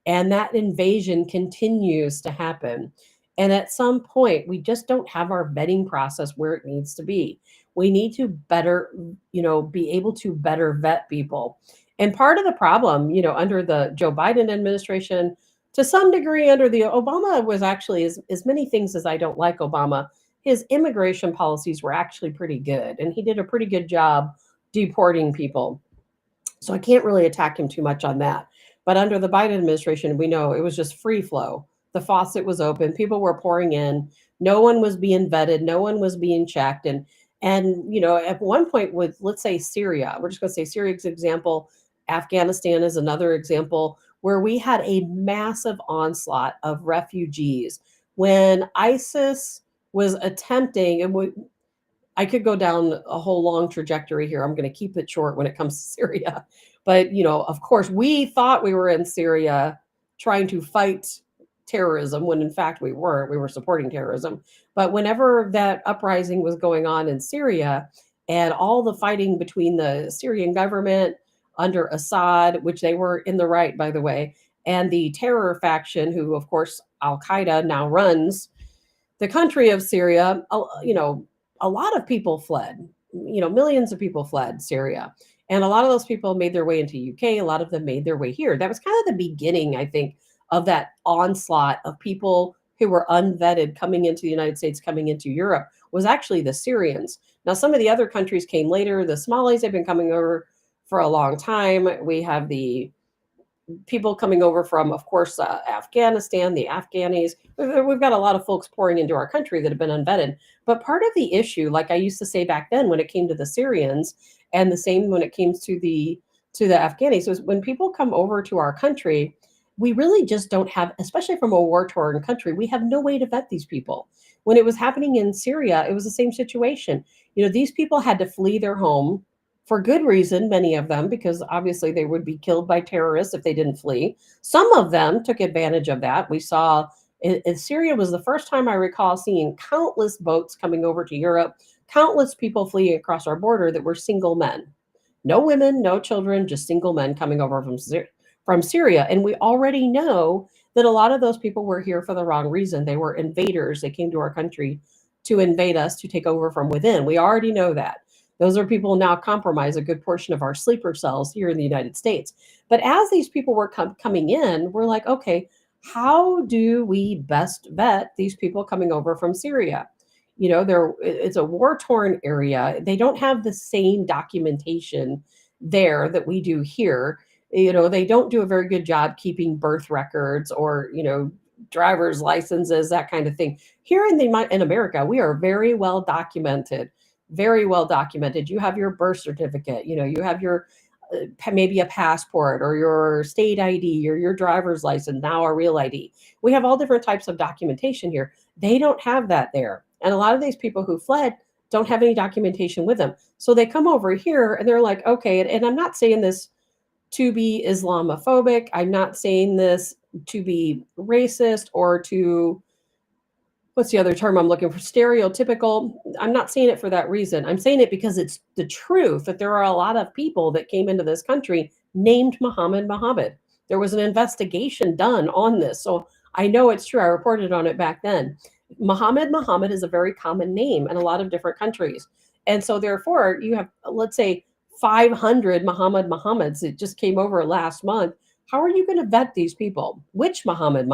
And that invasion continues to happen. And at some point, we just don't have our vetting process where it needs to be. We need to better, be able to better vet people. And part of the problem, under the Joe Biden administration, to some degree under the Obama, was actually as many things as I don't like Obama, his immigration policies were actually pretty good. And he did a pretty good job deporting people. So I can't really attack him too much on that. But under the Biden administration, we know it was just free flow. The faucet was open, people were pouring in, no one was being vetted, no one was being checked. And at one point with, let's say, Syria, we're just going to say Syria's example, Afghanistan is another example where we had a massive onslaught of refugees when ISIS was attempting, and I could go down a whole long trajectory here. I'm going to keep it short when it comes to Syria. But, of course, we thought we were in Syria trying to fight terrorism when in fact we weren't. We were supporting terrorism. But whenever that uprising was going on in Syria and all the fighting between the Syrian government under Assad, which they were in the right, by the way, and the terror faction, who, of course, Al Qaeda now runs the country of Syria, a lot of people fled. Millions of people fled Syria. And a lot of those people made their way into UK. A lot of them made their way here. That was kind of the beginning, I think, of that onslaught of people who were unvetted coming into the United States, coming into Europe, was actually the Syrians. Now, some of the other countries came later. The Somalis have been coming over for a long time. We have the people coming over from, of course, Afghanistan, the Afghanis. We've got a lot of folks pouring into our country that have been unvetted. But part of the issue, like I used to say back then when it came to the Syrians, and the same when it came to the Afghanis, was when people come over to our country, we really just don't have, especially from a war-torn country, we have no way to vet these people. When it was happening in Syria, it was the same situation. These people had to flee their home for good reason, many of them, because obviously they would be killed by terrorists if they didn't flee. Some of them took advantage of that. We saw in Syria was the first time I recall seeing countless boats coming over to Europe, countless people fleeing across our border that were single men. No women, no children, just single men coming over from Syria. And we already know that a lot of those people were here for the wrong reason. They were invaders. They came to our country to invade us, to take over from within. We already know that. Those are people now compromise a good portion of our sleeper cells here in the United States. But as these people were coming in, we're like, okay, how do we best vet these people coming over from Syria? It's a war-torn area. They don't have the same documentation there that we do here. They don't do a very good job keeping birth records or, driver's licenses, that kind of thing. Here in America, we are very well documented. Very well documented. You have your birth certificate, you have your maybe a passport or your state ID or your driver's license, now a real ID. We have all different types of documentation here. They don't have that there. And a lot of these people who fled don't have any documentation with them. So they come over here and they're like, okay, and I'm not saying this to be Islamophobic. I'm not saying this to be racist or to, what's the other term I'm looking for? Stereotypical. I'm not saying it for that reason. I'm saying it because it's the truth that there are a lot of people that came into this country named Muhammad. There was an investigation done on this. So I know it's true. I reported on it back then. Muhammad is a very common name in a lot of different countries. And so therefore you have, let's say, 500 Muhammads that just came over last month. How are you going to vet these people? Which Muhammad?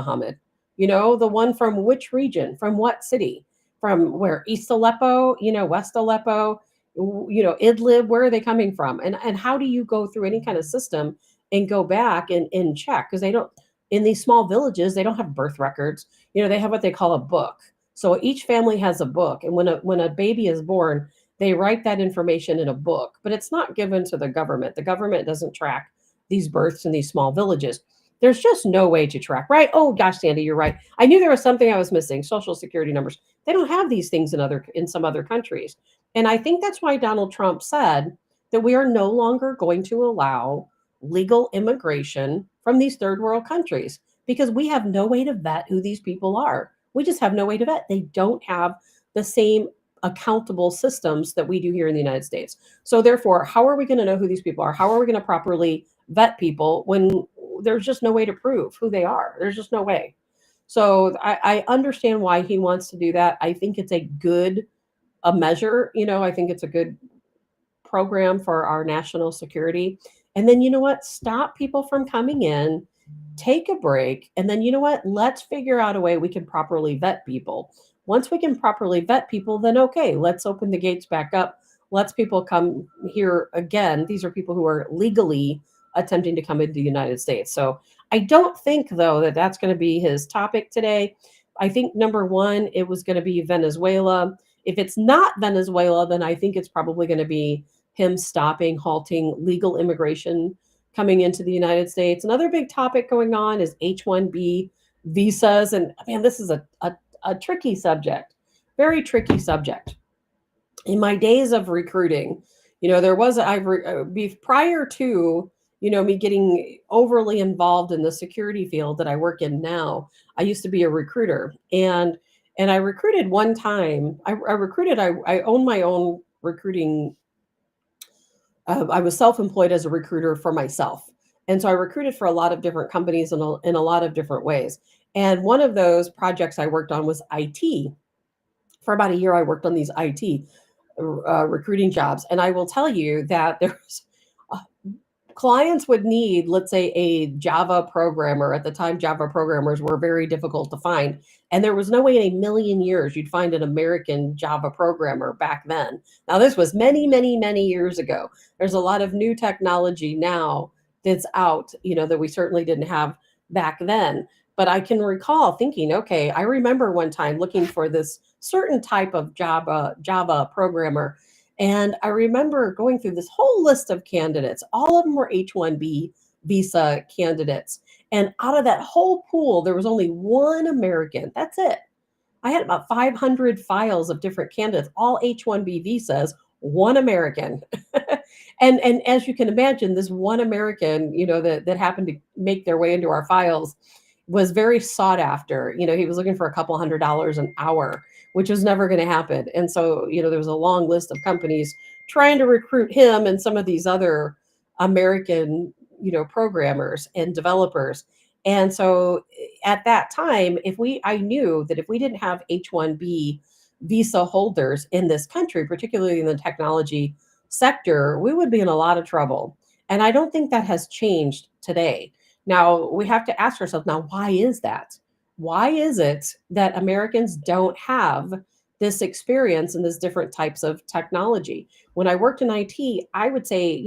The one from which region, from what city, from where? East Aleppo, West Aleppo, Idlib, where are they coming from? And how do you go through any kind of system and go back and check? Because they don't, in these small villages, they don't have birth records. They have what they call a book. So each family has a book. And when a baby is born, they write that information in a book, but it's not given to the government. The government doesn't track these births in these small villages. There's just no way to track, right? Oh gosh, Sandy, you're right. I knew there was something I was missing. Social security numbers. They don't have these things in some other countries. And I think that's why Donald Trump said that we are no longer going to allow legal immigration from these third world countries because we have no way to vet who these people are. We just have no way to vet. They don't have the same accountable systems that we do here in the United States. So therefore, how are we going to know who these people are? How are we going to properly vet people when there's just no way to prove who they are? There's just no way. So I understand why he wants to do that. I think it's a measure. I think it's a good program for our national security. And then, you know what? Stop people from coming in, take a break. And then, you know what? Let's figure out a way we can properly vet people. Once we can properly vet people, then okay, let's open the gates back up. Let's people come here again. These are people who are legally attempting to come into the United States. So I don't think, though, that that's going to be his topic today. I think number one, it was going to be Venezuela. If it's not Venezuela, then I think it's probably going to be him halting legal immigration coming into the United States. Another big topic going on is H-1B visas. And man, this is a tricky subject, very tricky subject. In my days of recruiting, there was prior to me getting overly involved in the security field that I work in now. I used to be a recruiter, and I recruited one time. I own my own recruiting. I was self-employed as a recruiter for myself, and so I recruited for a lot of different companies in a lot of different ways. And one of those projects I worked on was IT. For about a year, I worked on these IT recruiting jobs. And I will tell you that there's clients would need, let's say, a Java programmer. At the time, Java programmers were very difficult to find. And there was no way in a million years you'd find an American Java programmer back then. Now, this was many, many, many years ago. There's a lot of new technology now that's out, that we certainly didn't have back then. But I can recall thinking, okay, I remember one time looking for this certain type of Java programmer. And I remember going through this whole list of candidates. All of them were H-1B visa candidates. And out of that whole pool, there was only one American. That's it. I had about 500 files of different candidates, all H-1B visas, one American. and as you can imagine, this one American, that happened to make their way into our files was very sought after. He was looking for a couple $100 an hour, which was never going to happen. And so, there was a long list of companies trying to recruit him and some of these other American, programmers and developers. And so at that time, I knew that if we didn't have H-1B visa holders in this country, particularly in the technology sector, we would be in a lot of trouble. And I don't think that has changed today. Now, we have to ask ourselves, now, why is that? Why is it that Americans don't have this experience in these different types of technology? When I worked in IT, I would say,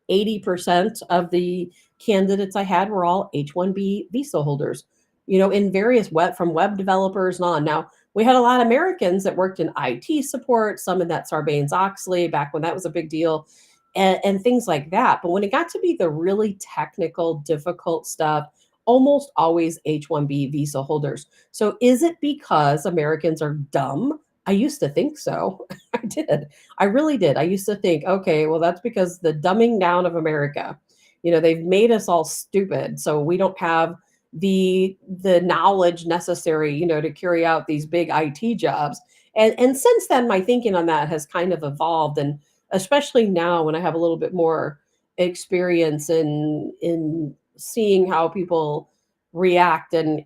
80% of the candidates I had were all H-1B visa holders, in various from web developers and on. Now, we had a lot of Americans that worked in IT support, some in that Sarbanes-Oxley back when that was a big deal. and things like that. But when it got to be the really technical, difficult stuff, almost always H-1B visa holders. So is it because Americans are dumb? I used to think so. I did. I really did. I used to think, okay, well, that's because the dumbing down of America. They've made us all stupid, so we don't have the knowledge necessary, to carry out these big IT jobs. And since then, my thinking on that has kind of evolved, and especially now when I have a little bit more experience in seeing how people react and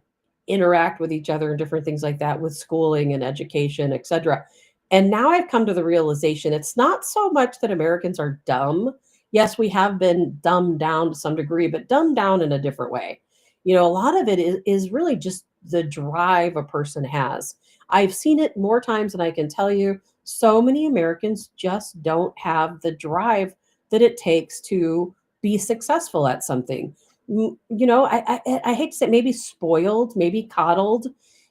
interact with each other and different things like that with schooling and education, etc. And now I've come to the realization it's not so much that Americans are dumb. Yes, we have been dumbed down to some degree, but dumbed down in a different way. A lot of it is really just the drive a person has. I've seen it more times than I can tell you. So many Americans just don't have the drive that it takes to be successful at something. I hate to say it, maybe spoiled, maybe coddled.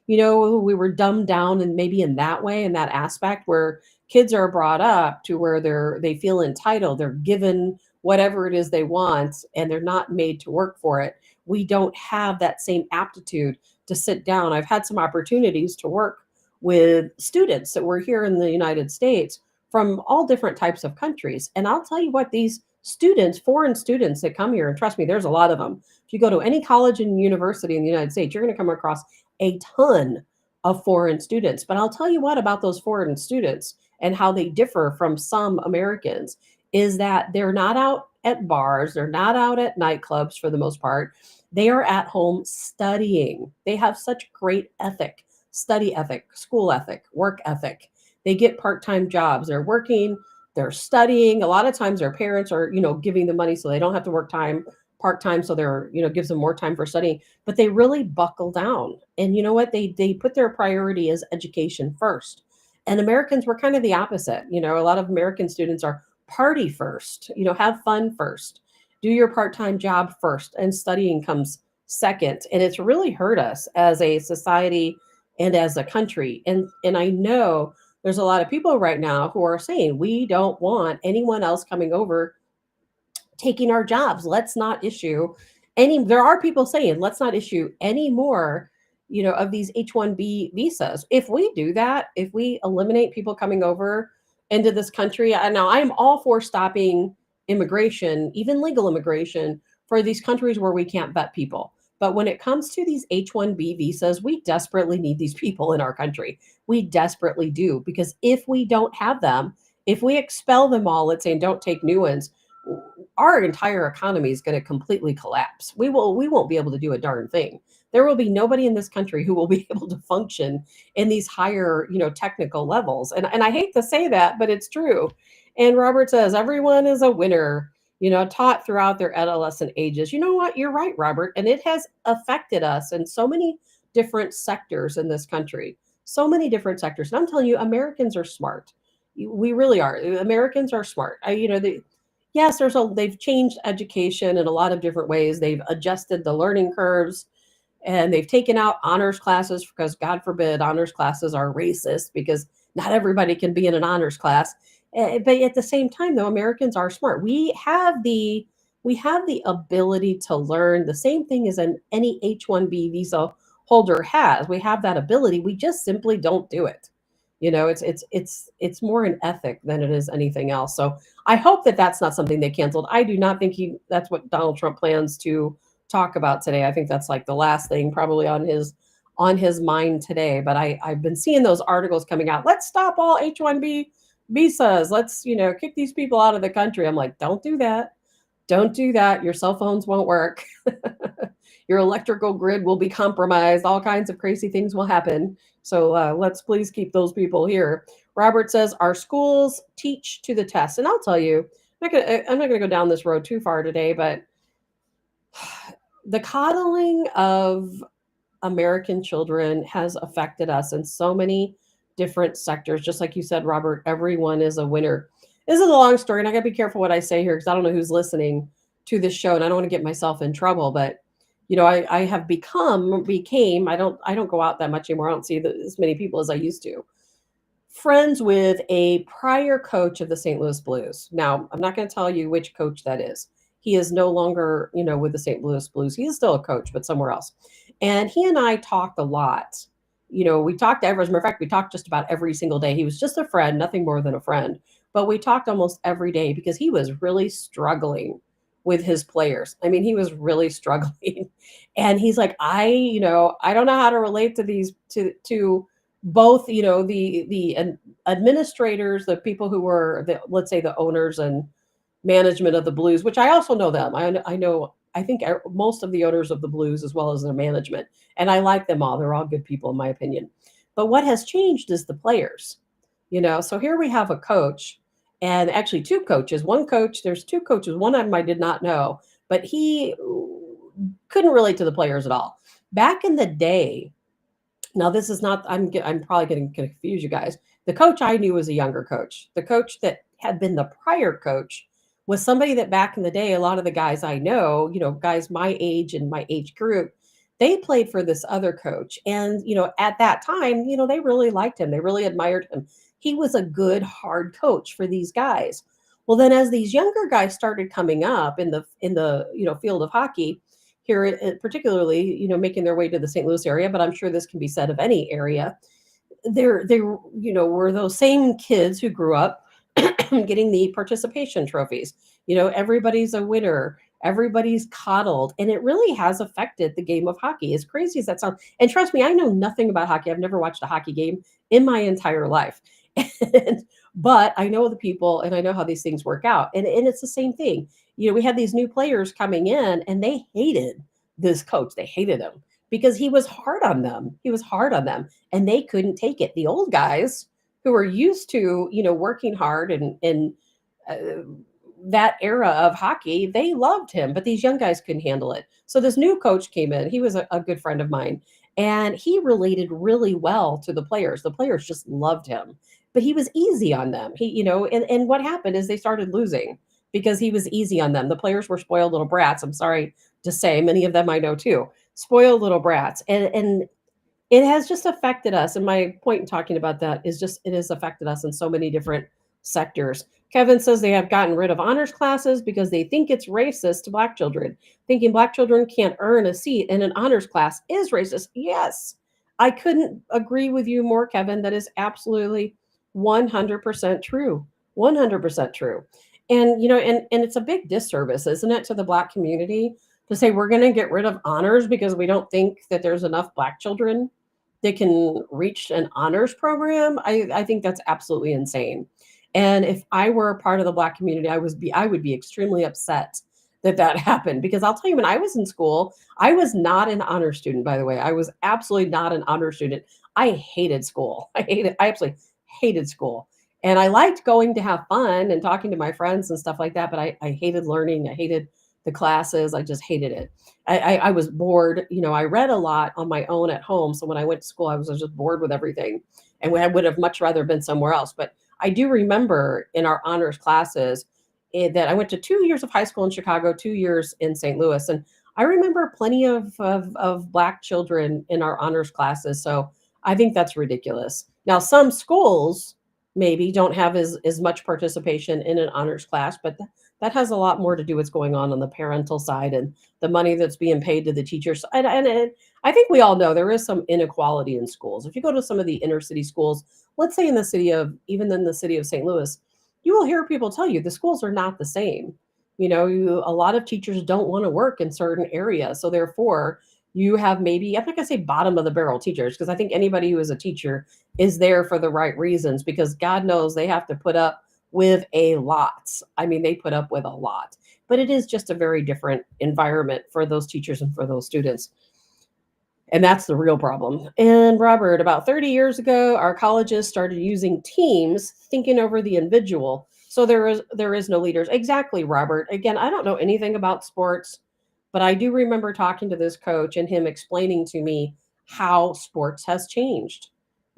We were dumbed down, and maybe in that way, in that aspect, where kids are brought up to where they feel entitled, they're given whatever it is they want, and they're not made to work for it. We don't have that same aptitude to sit down. I've had some opportunities to work with students that were here in the United States from all different types of countries. And I'll tell you what, these students, foreign students that come here, and trust me, there's a lot of them. If you go to any college and university in the United States, you're going to come across a ton of foreign students. But I'll tell you what about those foreign students and how they differ from some Americans is that they're not out at bars, they're not out at nightclubs for the most part. They are at home studying. They have such great ethic, study ethic, school ethic, work ethic. They get part-time jobs. They're working, they're studying. A lot of times their parents are, giving them money so they don't have to work part-time. So they're, gives them more time for studying, but they really buckle down. And you know what? They put their priority as education first. And Americans were kind of the opposite. A lot of American students are party first, have fun first, do your part-time job first, and studying comes second. And it's really hurt us as a society and as a country. And I know there's a lot of people right now who are saying we don't want anyone else coming over taking our jobs. Let's not issue any. There are people saying let's not issue any more, of these H-1B visas. If we do that, if we eliminate people coming over into this country, I know I'm all for stopping immigration, even legal immigration, for these countries where we can't vet people. But when it comes to these H-1B visas, we desperately need these people in our country. We desperately do, because if we don't have them, if we expel them all, let's say, and don't take new ones, our entire economy is going to completely collapse. We won't be able to do a darn thing. There will be nobody in this country who will be able to function in these higher, technical levels. And I hate to say that, but it's true. And Robert says everyone is a winner, taught throughout their adolescent ages. You know what? You're right, Robert. And it has affected us in so many different sectors in this country. So many different sectors. And I'm telling you, Americans are smart. We really are. Americans are smart. Yes, they've changed education in a lot of different ways. They've adjusted the learning curves, and they've taken out honors classes because, God forbid, honors classes are racist, because not everybody can be in an honors class. But at the same time, though, Americans are smart. We have the ability to learn the same thing as any H-1B visa holder has. We have that ability. We just simply don't do it. It's more an ethic than it is anything else. So I hope that that's not something they canceled. I do not think that's what Donald Trump plans to talk about today. I think that's like the last thing probably on his mind today. But I've been seeing those articles coming out. Let's stop all H-1B visas. Let's, kick these people out of the country. I'm like, don't do that. Don't do that. Your cell phones won't work. Your electrical grid will be compromised. All kinds of crazy things will happen. So let's please keep those people here. Robert says our schools teach to the test. And I'll tell you, I'm not going to go down this road too far today, but the coddling of American children has affected us in so many different sectors. Just like you said, Robert, everyone is a winner. This is a long story, and I got to be careful what I say here because I don't know who's listening to this show, and I don't want to get myself in trouble. But I have became. I don't go out that much anymore. I don't see as many people as I used to. friends with a prior coach of the St. Louis Blues. Now, I'm not going to tell you which coach that is. He is no longer, with the St. Louis Blues. He is still a coach, but somewhere else. And he and I talked a lot. We talked every, as a matter of fact, we talked just about every single day. He was just a friend, nothing more than a friend. But we talked almost every day because he was really struggling with his players. I mean, he was really struggling. And he's like, I don't know how to relate to these to both, the administrators, the people who were the, let's say, the owners and management of the Blues, which I also know them. I know, I think most of the owners of the Blues as well as their management, and I like them all. They're all good people in my opinion. But what has changed is the players. So here we have a coach, and actually two coaches. One coach, there's two coaches. One of them I did not know, but he couldn't relate to the players at all. Back in the day, now this is not, I'm probably getting confused, you guys. The coach I knew was a younger coach. The coach that had been the prior coach was somebody that back in the day, a lot of the guys I know, guys my age and my age group, they played for this other coach. And, at that time, they really liked him. They really admired him. He was a good, hard coach for these guys. Well, then as these younger guys started coming up in the field of hockey, here, particularly, making their way to the St. Louis area, but I'm sure this can be said of any area. Were those same kids who grew up getting the participation trophies. Everybody's a winner, everybody's coddled, and it really has affected the game of hockey. As crazy as that sounds, and trust me, I know nothing about hockey. I've never watched a hockey game in my entire life. And, but I know the people and I know how these things work out. And it's the same thing. We had these new players coming in and they hated this coach. They hated him because he was hard on them. He was hard on them and they couldn't take it. The old guys who were used to, working hard and uh, that era of hockey, they loved him, but these young guys couldn't handle it. So this new coach came in. He was a good friend of mine, and he related really well to the players. The players just loved him, but he was easy on them. And what happened is they started losing because he was easy on them. The players were spoiled little brats. I'm sorry to say, many of them I know too, spoiled little brats, and it has just affected us. And my point in talking about that is just it has affected us in so many different sectors. Kevin says they have gotten rid of honors classes because they think it's racist to Black children. Thinking Black children can't earn a seat in an honors class is racist. Yes, I couldn't agree with you more, Kevin. That is absolutely 100% true. 100% true. And, and it's a big disservice, isn't it, to the Black community to say we're going to get rid of honors because we don't think that there's enough Black children that can reach an honors program. I think that's absolutely insane. And if I were a part of the Black community, I would be extremely upset that that happened because I'll tell you, when I was in school, I was not an honor student, by the way. I was absolutely not an honor student. I hated school. I absolutely hated school. And I liked going to have fun and talking to my friends and stuff like that, but I hated learning. I hated the classes. I just hated it. I was bored. I read a lot on my own at home. So when I went to school, I was just bored with everything. And I would have much rather been somewhere else. But I do remember in our honors classes that I went to 2 years of high school in Chicago, 2 years in St. Louis. And I remember plenty of Black children in our honors classes. So I think that's ridiculous. Now, some schools maybe don't have as much participation in an honors class, but that has a lot more to do with what's going on the parental side and the money that's being paid to the teachers. And I think we all know there is some inequality in schools. If you go to some of the inner city schools, let's say even in the city of St. Louis, you will hear people tell you the schools are not the same. A lot of teachers don't want to work in certain areas. So therefore, you have maybe, I'm not going to say bottom of the barrel teachers, because I think anybody who is a teacher is there for the right reasons, because God knows they have to put up with a lot. I mean, they put up with a lot, but it is just a very different environment for those teachers and for those students. And that's the real problem. And Robert, about 30 years ago, our colleges started using teams, thinking over the individual. So there is no leaders. Exactly, Robert. Again, I don't know anything about sports, but I do remember talking to this coach and him explaining to me how sports has changed.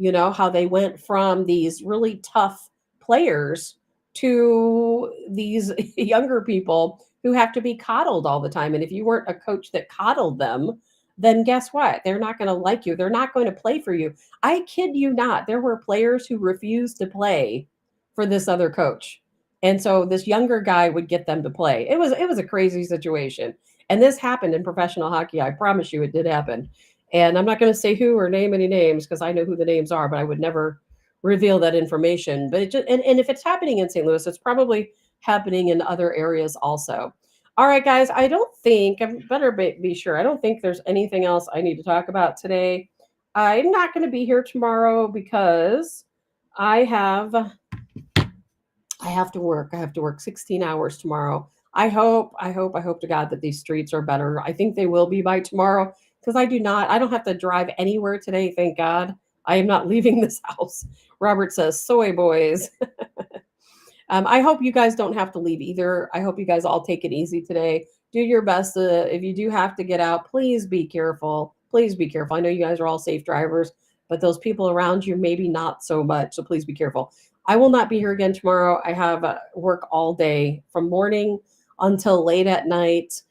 How they went from these really tough players to these younger people who have to be coddled all the time. And if you weren't a coach that coddled them, then guess what? They're not going to like you. They're not going to play for you. I kid you not. There were players who refused to play for this other coach. And so this younger guy would get them to play. It was a crazy situation. And this happened in professional hockey. I promise you it did happen. And I'm not going to say who or name any names because I know who the names are, but I would never reveal that information. But it just and if it's happening in St. Louis, it's probably happening in other areas also. All right, guys, I don't think, I better be sure, I don't think there's anything else I need to talk about today. I'm not going to be here tomorrow because I have I have to work. I have to work 16 hours tomorrow. I hope to God that these streets are better. I think they will be by tomorrow because I don't have to drive anywhere today, thank God. I am not leaving this house. Robert says, soy boys. I hope you guys don't have to leave either. I hope you guys all take it easy today. Do your best. If you do have to get out, please be careful. Please be careful. I know you guys are all safe drivers, but those people around you, maybe not so much. So please be careful. I will not be here again tomorrow. I have work all day from morning until late at night.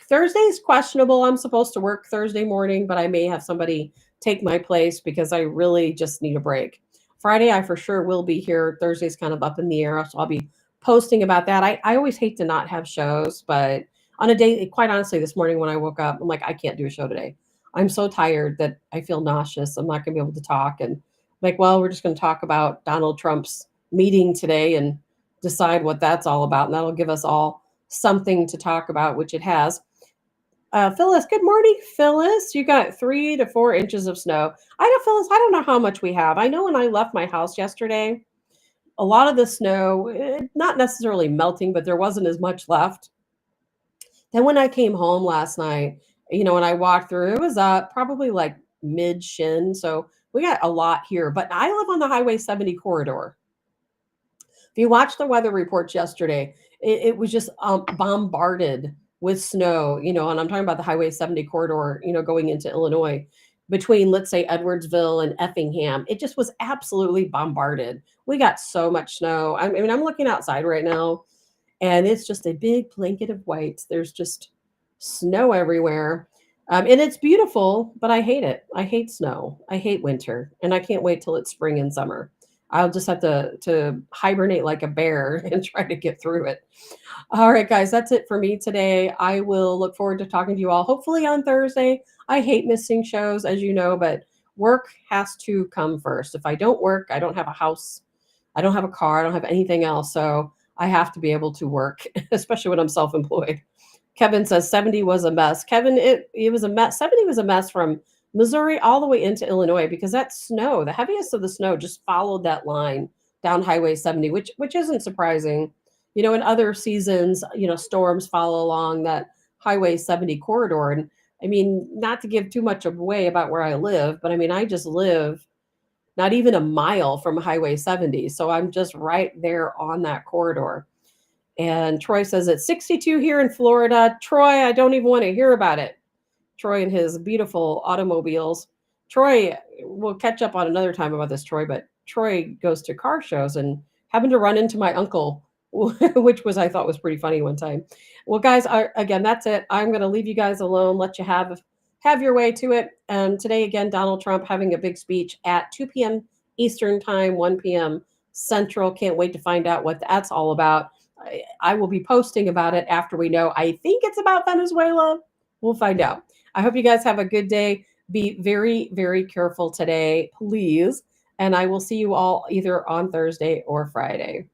Thursday's questionable. I'm supposed to work Thursday morning, but I may have somebody take my place because I really just need a break. Friday, I for sure will be here. Thursday's kind of up in the air, so I'll be posting about that. I always hate to not have shows, but on a day, quite honestly, this morning when I woke up, I'm like, I can't do a show today. I'm so tired that I feel nauseous. I'm not going to be able to talk. And I'm like, well, we're just going to talk about Donald Trump's meeting today and decide what that's all about. And that'll give us all something to talk about, which it has. Phyllis, good morning, Phyllis. You got 3 to 4 inches of snow. I know, Phyllis, I don't know how much we have. I know when I left my house yesterday, a lot of the snow, not necessarily melting, but there wasn't as much left. Then when I came home last night, when I walked through, it was probably like mid shin. So we got a lot here. But I live on the Highway 70 corridor. If you watched the weather reports yesterday, it was just bombarded with snow, and I'm talking about the Highway 70 corridor, going into Illinois between, let's say, Edwardsville and Effingham. It just was absolutely bombarded. We got so much snow. I mean, I'm looking outside right now and it's just a big blanket of white. There's just snow everywhere. And it's beautiful, but I hate it. I hate snow. I hate winter, and I can't wait till it's spring and summer. I'll just have to hibernate like a bear and try to get through it. All right, guys, that's it for me today. I will look forward to talking to you all hopefully on Thursday. I hate missing shows, as you know, but work has to come first. If I don't work, I don't have a house, I don't have a car, I don't have anything else. So I have to be able to work, especially when I'm self employed. Kevin says 70 was a mess. Kevin, it was a mess. 70 was a mess from Missouri all the way into Illinois because that snow, the heaviest of the snow, just followed that line down Highway 70, which isn't surprising. In other seasons, storms follow along that Highway 70 corridor. And I mean, not to give too much away about where I live, but I mean, I just live not even a mile from Highway 70. So I'm just right there on that corridor. And Troy says it's 62 here in Florida. Troy, I don't even want to hear about it. Troy and his beautiful automobiles. Troy, we'll catch up on another time about this, Troy, but Troy goes to car shows and happened to run into my uncle, which I thought was pretty funny one time. Well, guys, again, that's it. I'm going to leave you guys alone, let you have your way to it. Today, again, Donald Trump having a big speech at 2 p.m. Eastern time, 1 p.m. Central. Can't wait to find out what that's all about. I will be posting about it after we know. I think it's about Venezuela. We'll find out. I hope you guys have a good day. Be very, very careful today, please. And I will see you all either on Thursday or Friday.